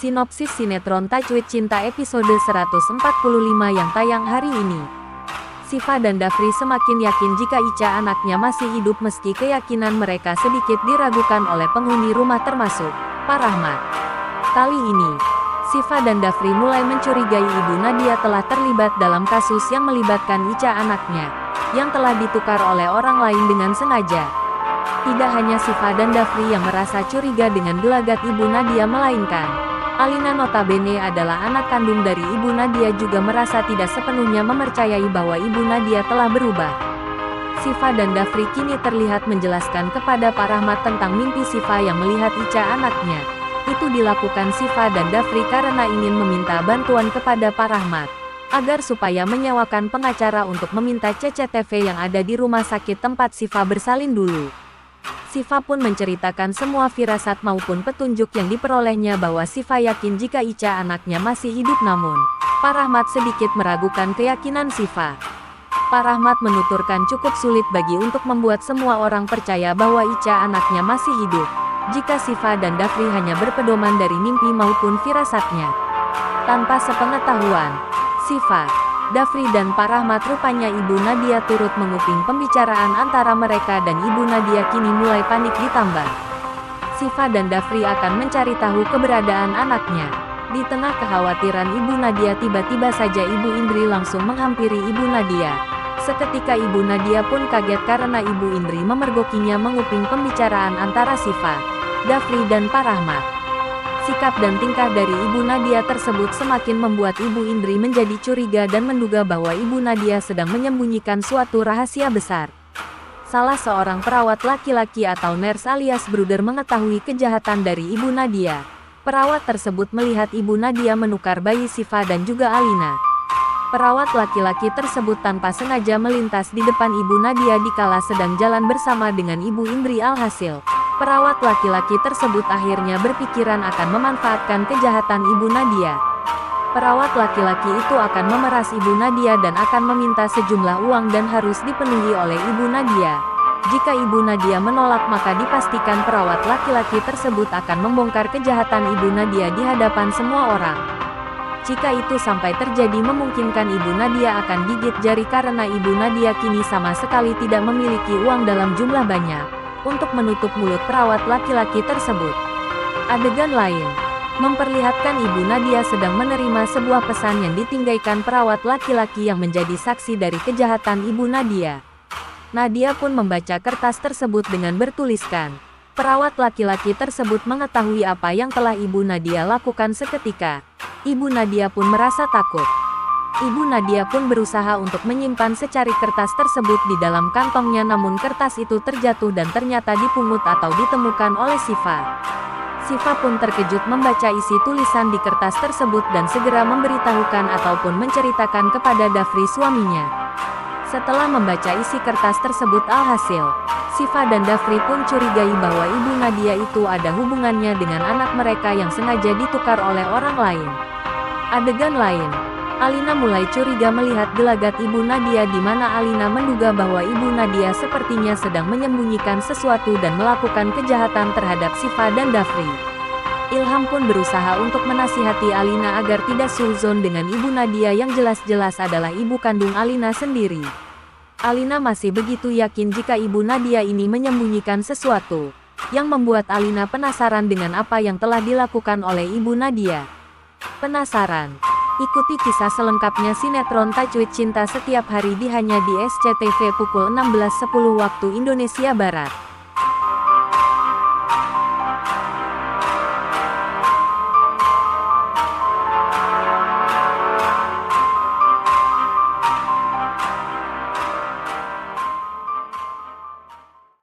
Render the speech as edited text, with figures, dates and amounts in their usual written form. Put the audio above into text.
Sinopsis sinetron Tajwid Cinta episode 145 yang tayang hari ini. Syifa dan Dafri semakin yakin jika Ica anaknya masih hidup meski keyakinan mereka sedikit diragukan oleh penghuni rumah termasuk Pak Rahmat. Kali ini, Syifa dan Dafri mulai mencurigai Ibu Nadia telah terlibat dalam kasus yang melibatkan Ica anaknya, yang telah ditukar oleh orang lain dengan sengaja. Tidak hanya Syifa dan Dafri yang merasa curiga dengan gelagat Ibu Nadia, melainkan Alina notabene adalah anak kandung dari Ibu Nadia juga merasa tidak sepenuhnya mempercayai bahwa Ibu Nadia telah berubah. Syifa dan Dafri kini terlihat menjelaskan kepada Pak Rahmat tentang mimpi Syifa yang melihat Ica anaknya. Itu dilakukan Syifa dan Dafri karena ingin meminta bantuan kepada Pak Rahmat, agar supaya menyewakan pengacara untuk meminta CCTV yang ada di rumah sakit tempat Syifa bersalin dulu. Syifa pun menceritakan semua firasat maupun petunjuk yang diperolehnya bahwa Syifa yakin jika Ica anaknya masih hidup, namun Pak Rahmat sedikit meragukan keyakinan Syifa. Pak Rahmat menuturkan cukup sulit bagi untuk membuat semua orang percaya bahwa Ica anaknya masih hidup, jika Syifa dan Dafri hanya berpedoman dari mimpi maupun firasatnya. Tanpa sepengetahuan Syifa, Dafri dan Pak Rahmat, rupanya Ibu Nadia turut menguping pembicaraan antara mereka dan Ibu Nadia kini mulai panik ditambah Syifa dan Dafri akan mencari tahu keberadaan anaknya. Di tengah kekhawatiran Ibu Nadia, tiba-tiba saja Ibu Indri langsung menghampiri Ibu Nadia. Seketika Ibu Nadia pun kaget karena Ibu Indri memergokinya menguping pembicaraan antara Syifa, Dafri dan Pak Rahmat. Sikap dan tingkah dari Ibu Nadia tersebut semakin membuat Ibu Indri menjadi curiga dan menduga bahwa Ibu Nadia sedang menyembunyikan suatu rahasia besar. Salah seorang perawat laki-laki atau nurse alias bruder mengetahui kejahatan dari Ibu Nadia. Perawat tersebut melihat Ibu Nadia menukar bayi Syifa dan juga Alina. Perawat laki-laki tersebut tanpa sengaja melintas di depan Ibu Nadia dikala sedang jalan bersama dengan Ibu Indri. Alhasil, perawat laki-laki tersebut akhirnya berpikiran akan memanfaatkan kejahatan Ibu Nadia. Perawat laki-laki itu akan memeras Ibu Nadia dan akan meminta sejumlah uang dan harus dipenuhi oleh Ibu Nadia. Jika Ibu Nadia menolak, maka dipastikan perawat laki-laki tersebut akan membongkar kejahatan Ibu Nadia di hadapan semua orang. Jika itu sampai terjadi, memungkinkan Ibu Nadia akan gigit jari karena Ibu Nadia kini sama sekali tidak memiliki uang dalam jumlah banyak untuk menutup mulut perawat laki-laki tersebut. Adegan lain memperlihatkan Ibu Nadia sedang menerima sebuah pesan yang ditinggaikan perawat laki-laki yang menjadi saksi dari kejahatan Ibu Nadia. Nadia pun membaca kertas tersebut dengan bertuliskan. Perawat laki-laki tersebut mengetahui apa yang telah Ibu Nadia lakukan seketika. Ibu Nadia pun merasa takut. Ibu Nadia pun berusaha untuk menyimpan secari kertas tersebut di dalam kantongnya, namun kertas itu terjatuh dan ternyata dipungut atau ditemukan oleh Syifa. Syifa pun terkejut membaca isi tulisan di kertas tersebut dan segera memberitahukan ataupun menceritakan kepada Dafri, suaminya. Setelah membaca isi kertas tersebut, alhasil Syifa dan Dafri pun curigai bahwa Ibu Nadia itu ada hubungannya dengan anak mereka yang sengaja ditukar oleh orang lain. Adegan lain, Alina mulai curiga melihat gelagat Ibu Nadia, di mana Alina menduga bahwa Ibu Nadia sepertinya sedang menyembunyikan sesuatu dan melakukan kejahatan terhadap Syifa dan Dafri. Ilham pun berusaha untuk menasihati Alina agar tidak suuzon dengan Ibu Nadia yang jelas-jelas adalah ibu kandung Alina sendiri. Alina masih begitu yakin jika Ibu Nadia ini menyembunyikan sesuatu, yang membuat Alina penasaran dengan apa yang telah dilakukan oleh Ibu Nadia. Penasaran? Ikuti kisah selengkapnya sinetron Tajwid Cinta setiap hari hanya di SCTV pukul 16.10 waktu Indonesia Barat.